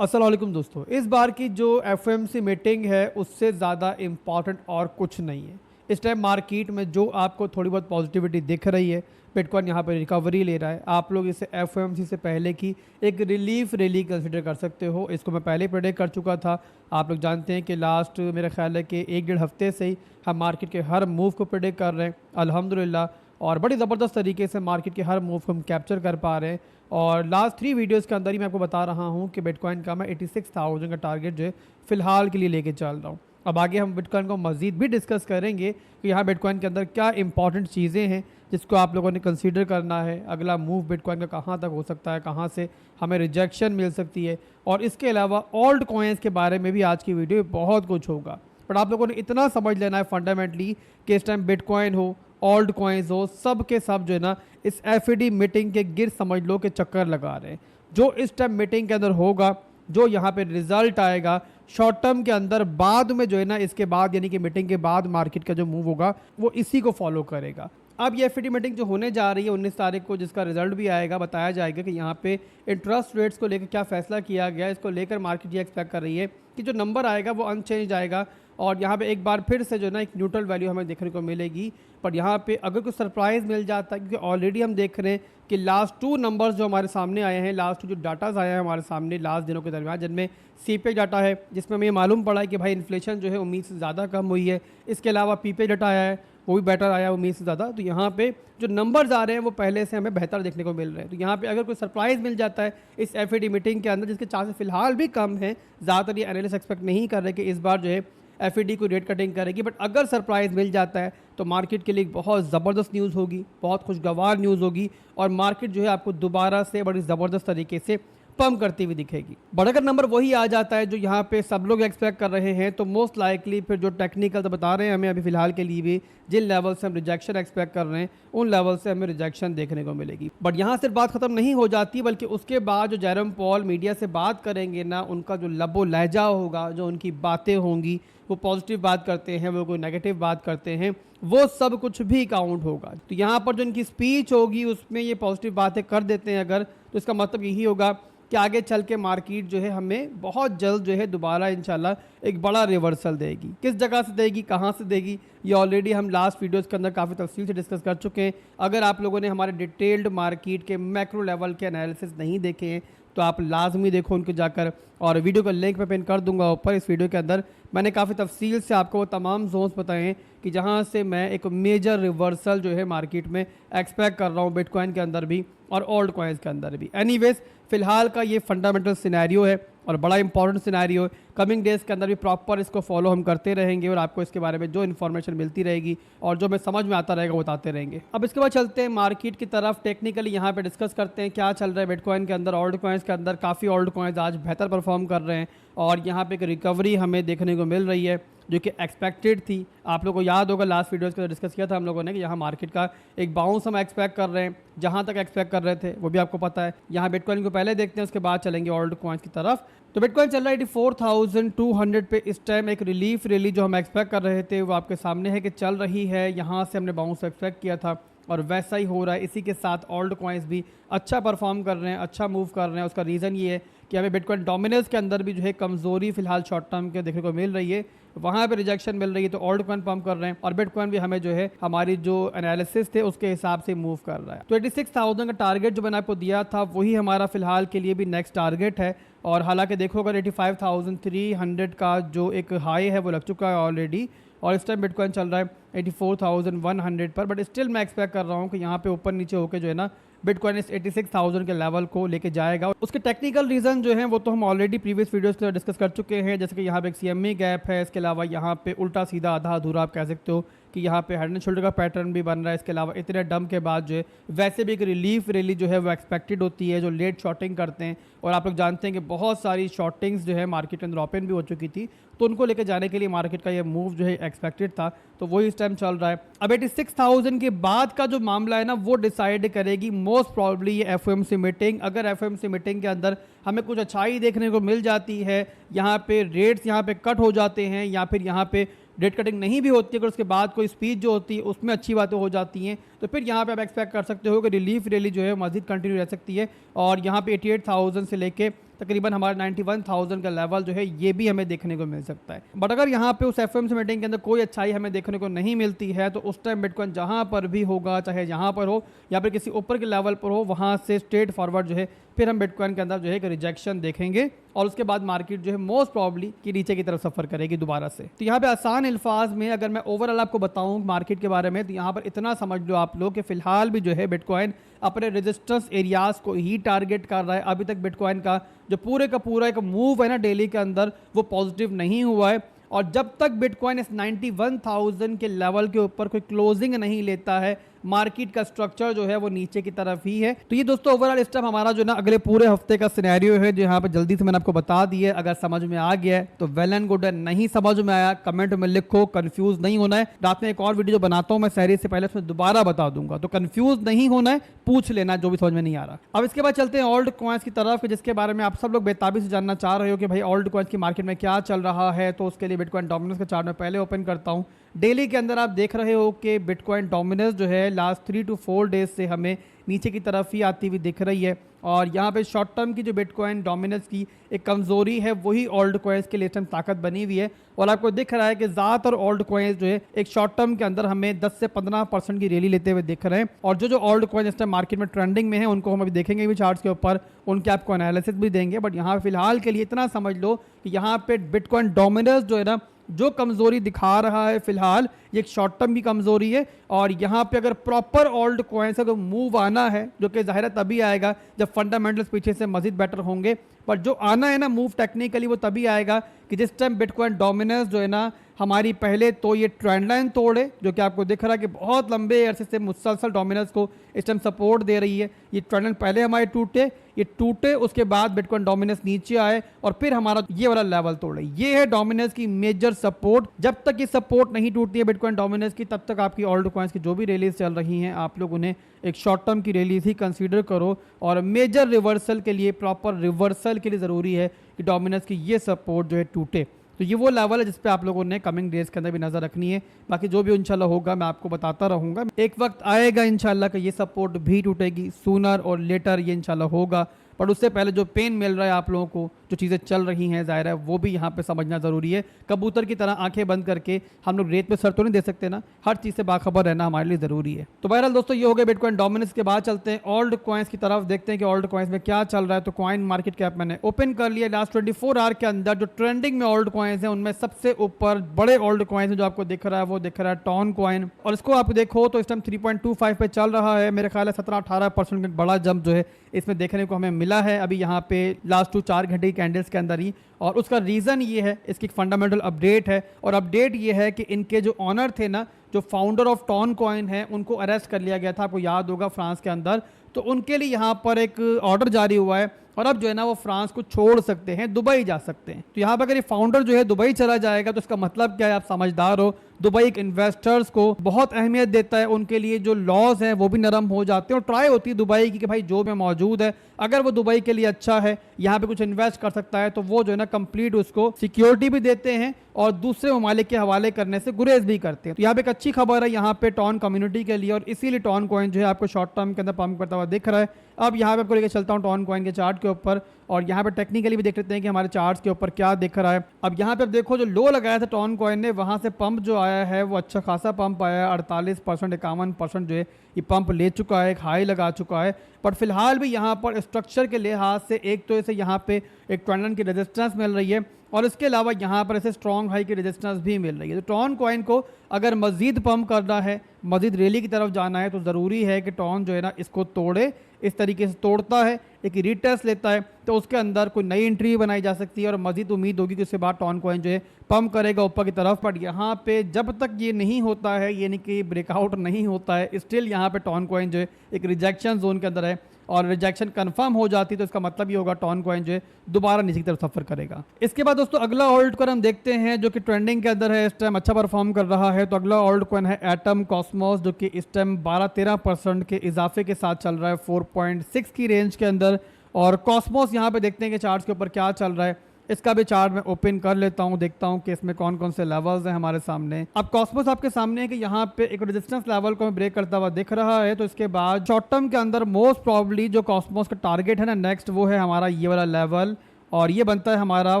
अस्सलाम वालेकुम दोस्तों। इस बार की जो एफओएमसी मीटिंग है उससे ज़्यादा इम्पॉर्टेंट और कुछ नहीं है। इस टाइम मार्केट में जो आपको थोड़ी बहुत पॉजिटिविटी दिख रही है, बिटकॉइन यहाँ पर रिकवरी ले रहा है, आप लोग इसे एफओएमसी से पहले की एक रिलीफ रैली कंसिडर कर सकते हो। इसको मैं पहले प्रेडिक्ट कर चुका था। आप लोग जानते हैं कि लास्ट मेरा ख्याल है कि 1 डेढ़ हफ्ते से ही हम मार्केट के हर मूव को प्रेडिक्ट कर रहे हैं अल्हम्दुलिल्लाह, और बड़ी ज़बरदस्त तरीके से मार्केट के हर मूव को हम कैप्चर कर पा रहे हैं। और लास्ट 3 वीडियोस के अंदर ही मैं आपको बता रहा हूँ कि बिटकॉइन का मैं 86,000 का टारगेट जो है फ़िलहाल के लिए लेके चल रहा हूँ। अब आगे हम बिटकॉइन को मज़ीद भी डिस्कस करेंगे कि यहाँ बिटकॉइन के अंदर क्या इंपॉर्टेंट चीज़ें हैं जिसको आप लोगों ने कंसीडर करना है। अगला मूव बिटकॉइन का कहाँ तक हो सकता है, कहाँ से हमें रिजेक्शन मिल सकती है, और इसके अलावा ओल्ड कॉइन्स के बारे में भी आज की वीडियो में बहुत कुछ होगा। बट आप लोगों ने इतना समझ लेना है फंडामेंटली कि इस टाइम बिटकॉइन हो, ओल्ड कॉइन्स हो, सब के सब जो है ना इस एफईडी मीटिंग के गिर समझ लो कि चक्कर लगा रहे हैं। जो इस टाइम मीटिंग के अंदर होगा, जो यहाँ पे रिजल्ट आएगा शॉर्ट टर्म के अंदर, बाद में जो है ना इसके बाद यानी कि मीटिंग के बाद मार्केट का जो मूव होगा वो इसी को फॉलो करेगा। अब ये एफईडी मीटिंग जो होने जा रही है 19 तारीख को, जिसका रिजल्ट भी आएगा, बताया जाएगा कि यहाँ पे इंटरेस्ट रेट्स को लेकर क्या फैसला किया गया। इसको लेकर मार्केट ये एक्सपेक्ट कर रही है कि जो नंबर आएगा वो अनचेंज आएगा, और यहाँ पे एक बार फिर से जो है ना एक न्यूट्रल वैल्यू हमें देखने को मिलेगी। पर यहाँ पे अगर कुछ सरप्राइज़ मिल जाता है, क्योंकि ऑलरेडी हम देख रहे हैं कि लास्ट 2 नंबर्स जो हमारे सामने आए हैं, लास्ट 2 जो डाटाज आए हैं हमारे सामने लास्ट दिनों के दरमियान, जिनमें सीपीआई डाटा है जिसमें हमें मालूम पड़ा है कि भाई इन्फ्लेशन जो है उम्मीद से ज़्यादा कम हुई है। इसके अलावा पीपीआई डाटा आया है, वो भी बेटर आया उम्मीद से ज़्यादा। तो यहाँ पे जो नंबर्स आ रहे हैं वो पहले से हमें बेहतर देखने को मिल रहे हैं। तो यहाँ पे अगर कोई सरप्राइज़ मिल जाता है इस एफईडी मीटिंग के अंदर, जिसके चांसेस फिलहाल भी कम हैं, ज़्यादातर ये एनालिस्ट एक्सपेक्ट नहीं कर रहे कि इस बार जो है एफईडी को रेट कटिंग करेगी, बट अगर सरप्राइज़ मिल जाता है तो मार्केट के लिए बहुत ज़बरदस्त न्यूज़ होगी, बहुत खुशगवार न्यूज़ होगी, और मार्केट जो है आपको दोबारा से बड़ी ज़बरदस्त तरीके से पंप करती हुई दिखेगी। बट अगर नंबर वही आ जाता है जो यहाँ पे सब लोग एक्सपेक्ट कर रहे हैं, तो मोस्ट लाइकली फिर जो टेक्निकल तो बता रहे हैं हमें अभी फिलहाल के लिए भी, जिन लेवल से हम रिजेक्शन एक्सपेक्ट कर रहे हैं उन लेवल से हमें रिजेक्शन देखने को मिलेगी। बट यहाँ सिर्फ बात खत्म नहीं हो जाती, बल्कि उसके बाद जो जेरोम पॉल मीडिया से बात करेंगे ना, उनका जो लबो लहजा होगा, जो उनकी बातें होंगी, वो पॉजिटिव बात करते हैं, वो कोई नेगेटिव बात करते हैं, वो सब कुछ भी काउंट होगा। तो यहाँ पर जो इनकी स्पीच होगी उसमें ये पॉजिटिव बातें कर देते हैं अगर, तो इसका मतलब यही होगा कि आगे चल के मार्केट जो है हमें बहुत जल्द जो है दोबारा इंशाल्लाह एक बड़ा रिवर्सल देगी। किस जगह से देगी, कहाँ से देगी, ये ऑलरेडी हम लास्ट वीडियोस के अंदर काफ़ी तफसील से डिस्कस कर चुके हैं। अगर आप लोगों ने हमारे डिटेल्ड मार्केट के मैक्रो लेवल के एनालिसिस नहीं देखे हैं तो आप लाजमी देखो उनको जाकर, और वीडियो का लिंक मैं पिन कर दूंगा ऊपर। इस वीडियो के अंदर मैंने काफ़ी तफसील से आपको वो तमाम जोन्स बताए हैं कि जहाँ से मैं एक मेजर रिवर्सल जो है मार्केट में एक्सपेक्ट कर रहा हूँ, बिटकॉइन के अंदर भी और ओल्ड कॉइन्स के अंदर भी। एनीवेज फिलहाल का ये फंडामेंटल सिनेरियो है और बड़ा इंपॉर्टेंट सिनेरियो है। कमिंग डेज़ के अंदर भी प्रॉपर इसको फॉलो हम करते रहेंगे और आपको इसके बारे में जो इन्फॉर्मेशन मिलती रहेगी और जो हमें समझ में आता रहेगा वो बताते रहेंगे। अब इसके बाद चलते हैं मार्केट की तरफ। टेक्निकली यहाँ पे डिस्कस करते हैं क्या चल रहा है बिटकॉइन के अंदर, ओल्ड कॉइन्स के अंदर। काफ़ी ओल्ड कॉइन्स आज बेहतर परफॉर्म कर रहे हैं और यहाँ पे एक रिकवरी हमें देखने को मिल रही है जो कि एक्सपेक्टेड थी। आप लोगों को याद होगा लास्ट वीडियोस के अंदर डिस्कस किया था हम लोगों ने कि यहाँ मार्केट का एक बाउंस हम एक्सपेक्ट कर रहे हैं, जहाँ तक एक्सपेक्ट कर रहे थे वो भी आपको पता है। यहाँ बिटकॉइन को पहले देखते हैं, उसके बाद चलेंगे ओल्ड कॉइन्स की तरफ। तो बिटकॉइन चल रहा है 84,200 पे इस टाइम। एक रिलीफ रैली जो हम एक्सपेक्ट कर रहे थे वो आपके सामने है कि चल रही है। यहाँ से हमने बाउंस एक्सपेक्ट किया था और वैसा ही हो रहा है। इसी के साथ ओल्ड कॉइन्स भी अच्छा परफॉर्म कर रहे हैं, अच्छा मूव कर रहे हैं। उसका रीज़न ये है कि हमें बिटकॉइन डोमिनेंस के अंदर भी जो है कमज़ोरी फिलहाल शॉर्ट टर्म के देखने को मिल रही है, वहाँ पे रिजेक्शन मिल रही है, तो ओल्ड कॉइन पंप कर रहे हैं और बिटकॉइन भी हमें जो है हमारी जो एनालिसिस थे उसके हिसाब से मूव कर रहा है। तो 86,000 का टारगेट जो मैंने आपको दिया था वही हमारा फिलहाल के लिए भी नेक्स्ट टारगेट है। और हालांकि देखो अगर 85,300 का जो एक हाई है वो लग चुका है ऑलरेडी, और इस टाइम बिटकॉइन चल रहा है 84,100 पर। बट स्टिल मैं एक्सपेक्ट कर रहा हूँ कि यहाँ पे ऊपर नीचे होकर जो है ना बिटकॉइन इस 86,000 के लेवल को लेके जाएगा। उसके टेक्निकल रीजन जो है वो तो हम ऑलरेडी प्रीवियस वीडियोस के डिस्कस कर चुके हैं, जैसे कि यहाँ पे एक सीएमई गैप है, इसके अलावा यहाँ पे उल्टा सीधा आधा अधूरा आप कह सकते हो कि यहाँ पे हेड एंड शोल्डर का पैटर्न भी बन रहा है। इसके अलावा इतने डम के बाद जो है वैसे भी एक रिलीफ रैली जो है वो एक्सपेक्टेड होती है जो लेट शॉर्टिंग करते हैं, और आप लोग जानते हैं कि बहुत सारी शॉर्टिंग्स जो है मार्केट के अंदर ओपन भी हो चुकी थी, तो उनको लेकर जाने के लिए मार्केट का ये मूव जो है एक्सपेक्टेड था, तो वही इस टाइम चल रहा है। अब 86,000 के बाद का जो मामला है ना वो डिसाइड करेगी मोस्ट प्रॉब्ली ये एफओएमसी मीटिंग। अगर एफओएमसी मीटिंग के अंदर हमें कुछ अच्छाई देखने को मिल जाती है, यहाँ पे रेट्स यहाँ पे कट हो जाते हैं या फिर यहाँ पे रेट कटिंग नहीं भी होती है, अगर उसके बाद कोई स्पीच जो होती है उसमें अच्छी बातें हो जाती हैं, तो फिर यहाँ पे आप एक्सपेक्ट कर सकते हो कि रिलीफ रैली जो है मज़ीद कंटिन्यू रह सकती है। और यहाँ पे 88,000 से लेके तकरीबन हमारा 91,000 का लेवल जो है ये भी हमें देखने को मिल सकता है। बट अगर यहाँ पे उस एफओएमसी मीटिंग के अंदर कोई अच्छाई हमें देखने को नहीं मिलती है तो उस टाइम बिटकॉइन जहाँ पर भी होगा, चाहे यहाँ पर हो या फिर किसी ऊपर के लेवल पर हो, वहाँ से स्ट्रेट फॉरवर्ड जो है फिर हम बिटकॉइन के अंदर जो है एक रिजेक्शन देखेंगे और उसके बाद मार्केट जो है मोस्ट प्रॉब्ली कि नीचे की तरफ सफर करेगी दोबारा से। तो यहाँ पे आसान अल्फाज में अगर मैं ओवरऑल आपको बताऊं मार्केट के बारे में, तो यहाँ पर इतना समझ लो आप लोग कि फिलहाल भी जो है बिटकॉइन अपने रेजिस्टेंस एरियाज को ही टारगेट कर रहा है। अभी तक बिटकॉइन का जो पूरे का पूरा एक मूव है ना डेली के अंदर, वो पॉजिटिव नहीं हुआ है। और जब तक बिटकॉइन इस 91,000 के लेवल के ऊपर कोई क्लोजिंग नहीं लेता है, मार्केट का स्ट्रक्चर जो है वो नीचे की तरफ ही है। तो ये दोस्तों ओवरऑल इस टाइम हमारा जो ना अगले पूरे हफ्ते का सिनेरियो है जो यहाँ पे जल्दी से मैंने आपको बता दिया। अगर समझ में आ गया है तो वेल एंड गुड है, नहीं समझ में आया कमेंट में लिखो, कंफ्यूज नहीं होना है। रात में एक और वीडियो जो बनाता हूँ मैं सहरी से पहले, उसमें दोबारा बता दूंगा, तो कंफ्यूज नहीं होना है, पूछ लेना जो भी समझ में नहीं आ रहा। अब इसके बाद चलते हैं ओल्ड कॉइन्स की तरफ, जिसके बारे में आप सब लोग बेताबी से जानना चाह रहे हो कि भाई ओल्ड कॉइन्स की मार्केट में क्या चल रहा है। तो उसके लिए बिटकॉइन डोमिनेंस का चार्ट में पहले ओपन करता हूँ। डेली के अंदर आप देख रहे हो कि बिटकॉइन डोमिनेंस जो है लास्ट 3 to 4 डेज से हमें नीचे की तरफ ही आती हुई दिख रही है। और यहाँ पे शॉर्ट टर्म की जो बिटकॉइन डोमिनेंस की एक कमजोरी है वही ओल्ड कॉइन्स के लिए ताकत बनी हुई है। और आपको दिख रहा है कि ज़्यादातर ओल्ड कॉइन्स जो है एक शॉर्ट टर्म के अंदर हमें 10 से 15% की रैली लेते हुए दिख रहे हैं। और जो ओल्ड कॉइन इस टाइम मार्केट में ट्रेंडिंग में है उनको हम अभी देखेंगे भी चार्ट्स के ऊपर, उनके आपको एनालिसिस भी देंगे। बट यहाँ फिलहाल के लिए इतना समझ लो कि यहाँ पे बिटकॉइन डोमिनेंस जो है ना, जो कमजोरी दिखा रहा है फिलहाल, ये एक शॉर्ट टर्म की कमजोरी है। और यहाँ पे अगर प्रॉपर ओल्ड कॉइन्स का मूव आना है, जो कि जाहिर है तभी आएगा जब फंडामेंटल्स पीछे से मजीद बेटर होंगे, पर जो आना है ना मूव टेक्निकली, वो तभी आएगा कि जिस टाइम बिटकॉइन डोमिनेंस जो है ना हमारी पहले तो ये ट्रेंड लाइन तोड़े, जो कि आपको दिख रहा है कि बहुत लंबे अरसे से मुसलसल डोमिनेंस को इस टाइम सपोर्ट दे रही है। ये ट्रेंड लाइन पहले हमारे टूटे, उसके बाद बिटकॉइन डोमिनेंस नीचे आए और फिर हमारा ये वाला लेवल तोड़े। ये है डोमिनेंस की मेजर सपोर्ट। जब तक ये सपोर्ट नहीं टूटती है बिटकॉइन डोमिनेंस की, तब तक आपकी ओल्ड कॉइन्स की जो भी रैलीज चल रही हैं आप लोग उन्हें एक शॉर्ट टर्म की रैलीज ही कंसीडर करो। और मेजर रिवर्सल के लिए, प्रॉपर रिवर्सल के लिए ज़रूरी है कि डोमिनेंस की ये सपोर्ट जो है टूटे। तो ये वो लेवल है जिस पे आप लोगों ने कमिंग डेज के अंदर भी नज़र रखनी है। बाकी जो भी इंशाल्लाह होगा मैं आपको बताता रहूँगा। एक वक्त आएगा इंशाल्लाह कि ये सपोर्ट भी टूटेगी, सूनर और लेटर ये इंशाल्लाह होगा। पर उससे पहले जो पेन मिल रहा है आप लोगों को, जो चीज़ें चल रही हैं, ज़ाहिर है वो भी यहाँ पे समझना ज़रूरी है। कबूतर की तरह आंखें बंद करके हम लोग रेत पे सर तो नहीं दे सकते ना, हर चीज़ से बाखबर रहना हमारे लिए ज़रूरी है। तो बहरहाल दोस्तों ये हो गए बिटकॉइन डोमिनेंस के बाद चलते हैं ओल्ड कॉइन्स की तरफ, देखते हैं कि ओल्ड कॉइन्स में क्या चल रहा है। तो कॉइन मार्केट कैप मैंने ओपन कर लिया। लास्ट 24 आवर के अंदर जो ट्रेंडिंग में ओल्ड कॉइन्स हैं उनमें सबसे ऊपर बड़े ओल्ड कॉइन्स जो आपको दिख रहा है वो दिख रहा है टॉन कॉइन। और इसको आप देखो तो इस टाइम 3.25 पे चल रहा है। मेरे ख्याल है 17-18% का बड़ा जंप जो है इसमें देखने को हमें मिला है अभी यहाँ पे लास्ट 4 घंटे की कैंडल्स के अंदर ही। और उसका रीज़न ये है, इसकी फंडामेंटल अपडेट है। और अपडेट ये है कि इनके जो ऑनर थे ना, जो फाउंडर ऑफ टॉन कॉइन है, उनको अरेस्ट कर लिया गया था, आपको याद होगा, फ्रांस के अंदर। तो उनके लिए यहाँ पर एक ऑर्डर जारी हुआ है और अब जो है ना वो फ्रांस को छोड़ सकते हैं, दुबई जा सकते हैं। तो यहाँ पर अगर ये फाउंडर जो है दुबई चला जाएगा तो इसका मतलब क्या है, आप समझदार हो। दुबई एक इन्वेस्टर्स को बहुत अहमियत देता है, उनके लिए जो लॉज हैं वो भी नरम हो जाते हैं। और ट्राई होती है दुबई की कि भाई जो में मौजूद है, अगर वो दुबई के लिए अच्छा है, यहाँ पे कुछ इन्वेस्ट कर सकता है, तो वो जो है ना कंप्लीट उसको सिक्योरिटी भी देते हैं और दूसरे ममालिक के हवाले करने से गुरेज भी करते हैं। तो यहाँ पे एक अच्छी खबर है यहाँ पे टॉन कम्युनिटी के लिए, और इसीलिए टॉन कॉइन जो है आपको शॉर्ट टर्म के अंदर पंप करता हुआ दिख रहा है। अब यहाँ पे आपको लेकर चलता हूँ टॉन कॉइन के चार्ट के ऊपर, और यहाँ पे टेक्निकली भी देख लेते हैं कि हमारे चार्ट्स के ऊपर क्या दिख रहा है। अब यहाँ पे आप देखो जो लो लगाया था टॉन कॉइन ने, वहाँ से पंप जो आया है वो अच्छा खासा पंप आया है। 48%, 51% जो है ये पंप ले चुका है, एक हाई लगा चुका है। पर फिलहाल भी यहाँ पर स्ट्रक्चर के लिहाज से एक तो इसे यहाँ पे एक ट्रेंड की रेजिस्टेंस मिल रही है, और इसके अलावा यहाँ पर ऐसे स्ट्रॉन्ग हाई की रेजिस्टेंस भी मिल रही है। तो टॉन कॉइन को अगर मजीद पंप करना है, मजीद रैली की तरफ जाना है, तो ज़रूरी है कि टॉन जो है ना इसको तोड़े। इस तरीके से तोड़ता है, एक रीटेस्ट लेता है, तो उसके अंदर कोई नई एंट्री बनाई जा सकती है और मजीद उम्मीद होगी कि उसके बाद टॉन कॉइन जो है पंप करेगा ऊपर की तरफ। बट यहाँ पे जब तक ये नहीं होता है, यानी कि ब्रेकआउट नहीं होता है, स्टिल यहाँ पे टॉन कॉइन जो है एक रिजेक्शन जोन के अंदर है। और रिजेक्शन कंफर्म हो जाती तो इसका मतलब ये होगा टॉन कॉइन जो है दोबारा नीचे की तरफ सफर करेगा। इसके बाद दोस्तों अगला ओल्ड कॉइन हम देखते हैं जो कि ट्रेंडिंग के अंदर है, इस टाइम अच्छा परफॉर्म कर रहा है। तो अगला ओल्ड कॉइन है एटम कॉस्मोस, जो कि इस टाइम 12-13% के इजाफे के साथ चल रहा है 4.6 की रेंज के अंदर। और कॉस्मोस यहाँ पे देखते हैं कि चार्ट्स के ऊपर क्या चल रहा है। इसका भी चार्ट मैं ओपन कर लेता हूँ, देखता हूँ कि इसमें कौन कौन से लेवल्स हैं हमारे सामने। अब कॉस्मोस आपके सामने है कि यहाँ पे एक रेजिस्टेंस लेवल को ब्रेक करता हुआ दिख रहा है। तो इसके बाद शॉर्ट टर्म के अंदर मोस्ट प्रॉब्ली जो कॉस्मोस का टारगेट है ना नेक्स्ट, वो है हमारा ये वाला लेवल और ये बनता है हमारा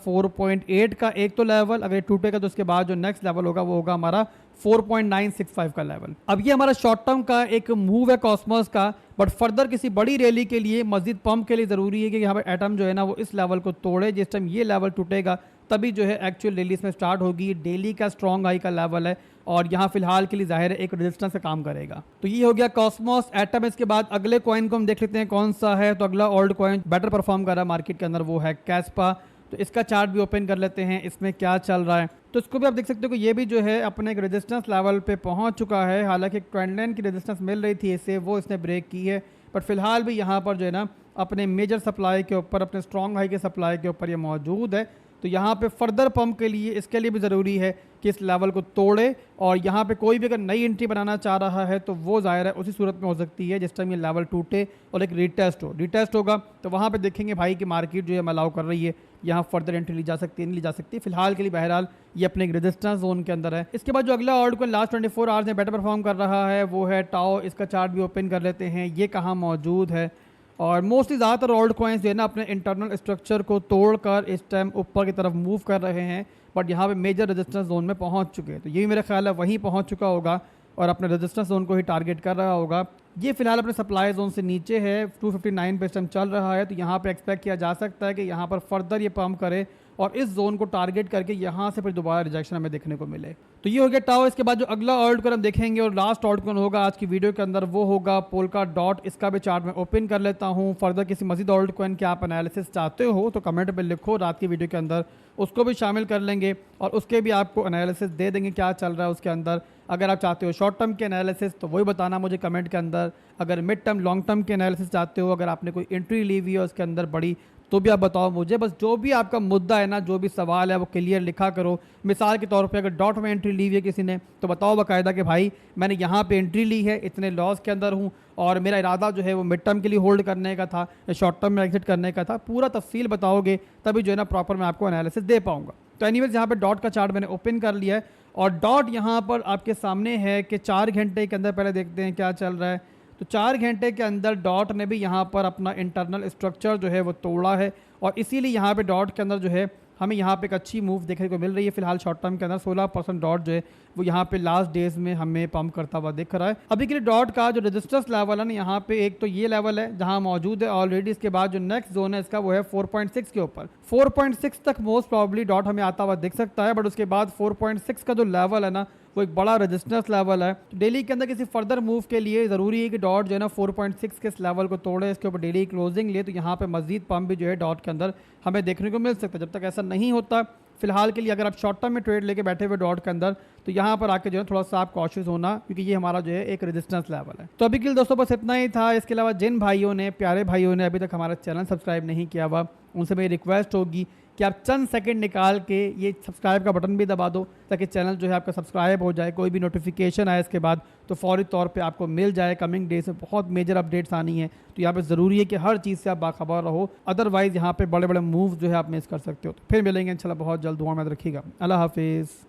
4.8 का एक तो लेवल, अगर टूटेगा तो उसके बाद जो नेक्स्ट लेवल होगा वो होगा हमारा 4.965 का लेवल। अब ये हमारा शॉर्ट टर्म का एक मूव है कॉस्मोस का, बट फर्दर किसी बड़ी रैली के लिए, मजीद पंप के लिए ज़रूरी है कि यहाँ पर एटम जो है ना वो इस लेवल को तोड़े। जिस टाइम ये लेवल टूटेगा तभी जो है एक्चुअल रैली इसमें स्टार्ट होगी। डेली का स्ट्रॉन्ग हाई का लेवल है और यहाँ फिलहाल के लिए जाहिर है एक रेजिस्टेंस का काम करेगा। तो ये हो गया कॉस्मोस एटम। इसके बाद अगले कॉइन को हम देख लेते हैं कौन सा है। तो अगला ओल्ड कॉइन बेटर परफॉर्म कर रहा है मार्केट के अंदर, वो है कैस्पा। तो इसका चार्ट भी ओपन कर लेते हैं, इसमें क्या चल रहा है। तो इसको भी आप देख सकते हो कि ये भी जो है अपने एक रेजिस्टेंस लेवल पे पहुंच चुका है। हालांकि एक ट्रेंड लाइन की रेजिस्टेंस मिल रही थी इसे, वो इसने ब्रेक की है, बट फिलहाल भी यहाँ पर जो है ना अपने मेजर सप्लाई के ऊपर, अपने स्ट्रॉन्ग हाई के सप्लाई के ऊपर ये मौजूद है। तो यहाँ पे फर्दर पंप के लिए, इसके लिए भी ज़रूरी है कि इस लेवल को तोड़े, और यहाँ पे कोई भी अगर नई एंट्री बनाना चाह रहा है तो वो ज़ाहिर है उसी सूरत में हो सकती है जिस टाइम ये लेवल टूटे और एक रीटेस्ट हो। रीटेस्ट होगा तो वहाँ पे देखेंगे भाई कि मार्केट जो है अलाउ कर रही है, यहाँ फर्दर एंट्री ली जा सकती है, नहीं ली जा सकती। फिलहाल के लिए बहरहाल ये अपने एक रेजिस्टेंस जोन के अंदर है। इसके बाद जो अगला ऑर्डर को लास्ट 24 आवर्स में बेटर परफॉर्म कर रहा है वो है टाओ। इसका चार्ट भी ओपन कर लेते हैं, ये कहाँ मौजूद है। और मोस्टली ज़्यादातर ओल्ड कॉइन्स जो है ना अपने इंटरनल स्ट्रक्चर को तोड़कर इस टाइम ऊपर की तरफ मूव कर रहे हैं, बट यहाँ पे मेजर रेजिस्टेंस जोन में पहुँच चुके हैं। तो ये मेरा ख्याल है वहीं पहुँच चुका होगा और अपने रेजिस्टेंस जोन को ही टारगेट कर रहा होगा। ये फिलहाल अपने सप्लाई जोन से नीचे है, 259 पे इस टाइम चल रहा है। तो यहाँ पे एक्सपेक्ट किया जा सकता है कि यहाँ पर फर्दर ये पंप करे और इस जोन को टारगेट करके यहाँ से फिर दोबारा रिजेक्शन हमें देखने को मिले। तो ये हो गया टाओ। इसके बाद जो अगला ऑल्ट कॉइन हम देखेंगे और लास्ट ऑल्ट कॉइन होगा आज की वीडियो के अंदर, वो होगा पोल्का डॉट। इसका भी चार्ट मैं ओपन कर लेता हूँ। फर्दर किसी मजीद ऑल्ट कॉइन के आप एनालिसिस चाहते हो तो कमेंट पे लिखो, रात की वीडियो के अंदर उसको भी शामिल कर लेंगे और उसके भी आपको एनालिसिस दे देंगे क्या चल रहा है उसके अंदर। अगर आप चाहते हो शॉर्ट टर्म के एनालिसिस तो वही बताना मुझे कमेंट के अंदर। अगर मिड टर्म लॉन्ग टर्म के एनालिसिस चाहते हो, अगर आपने कोई एंट्री ली हुई है उसके अंदर बड़ी, तो भी आप बताओ मुझे। बस जो भी आपका मुद्दा है ना, जो भी सवाल है वो क्लियर लिखा करो। मिसाल के तौर पे अगर डॉट में एंट्री ली हुई है किसी ने तो बताओ बाकायदा कि भाई मैंने यहाँ पे एंट्री ली है, इतने लॉस के अंदर हूँ और मेरा इरादा जो है वो मिड टर्म के लिए होल्ड करने का था या शॉर्ट टर्म में एग्जिट करने का था। पूरा तफसील बताओगे तभी जो है ना प्रॉपर मैं आपको एनालिसिस दे पाऊँगा। तो एनीवेज यहाँ पे डॉट का चार्ट मैंने ओपन कर लिया है और डॉट यहाँ पर आपके सामने है कि 4 घंटे के अंदर पहले देखते हैं क्या चल रहा है। तो 4 घंटे के अंदर डॉट ने भी यहाँ पर अपना इंटरनल स्ट्रक्चर जो है वो तोड़ा है और इसीलिए यहाँ पे डॉट के अंदर जो है हमें यहाँ पे एक अच्छी मूव देखने को मिल रही है। फिलहाल शॉर्ट टर्म के अंदर 16% डॉट जो है वो यहाँ पे लास्ट डेज में हमें पंप करता हुआ दिख रहा है। अभी के लिए डॉट का जो रेजिस्टेंस लेवल है ना, यहाँ पे एक तो ये लेवल है जहाँ मौजूद है ऑलरेडी। इसके बाद जो नेक्स्ट जोन है इसका वो है 4.6 के ऊपर। 4.6 तक मोस्ट प्रॉब्ली डॉट हमें आता हुआ दिख सकता है, बट उसके बाद 4.6 का जो लेवल है ना वो एक बड़ा रेजिस्टेंस लेवल है। तो डेली के अंदर किसी फर्दर मूव के लिए ज़रूरी है कि डॉट जो है ना 4.6 के इस लेवल को तोड़े, इसके ऊपर डेली क्लोजिंग ले, तो यहाँ पे मजीद पंप भी जो है डॉट के अंदर हमें देखने को मिल सकता है। जब तक ऐसा नहीं होता फिलहाल के लिए अगर आप शॉर्ट टर्म में ट्रेड लेके बैठे हुए डॉट के अंदर तो यहाँ पर आके जो है थोड़ा सा आप कॉशियस होना, क्योंकि ये हमारा जो है एक रेजिस्टेंस लेवल है। तो अभी के लिए दोस्तों बस इतना ही था। इसके अलावा जिन भाइयों ने, प्यारे भाइयों ने अभी तक हमारा चैनल सब्सक्राइब नहीं किया हुआ, उनसे मेरी रिक्वेस्ट होगी कि आप चंद सेकंड निकाल के ये सब्सक्राइब का बटन भी दबा दो ताकि चैनल जो है आपका सब्सक्राइब हो जाए। कोई भी नोटिफिकेशन आए इसके बाद तो फौरी तौर पे आपको मिल जाए। कमिंग डेज में बहुत मेजर अपडेट्स आनी है तो यहाँ पे ज़रूरी है कि हर चीज़ से आप बाखबर रहो, अदरवाइज़ यहाँ पे बड़े बड़े मूव जो है आप मिस कर सकते हो। तो फिर मिलेंगे इंशाल्लाह बहुत जल्द। दुआ में रखिएगा। अल्लाह हाफिज़।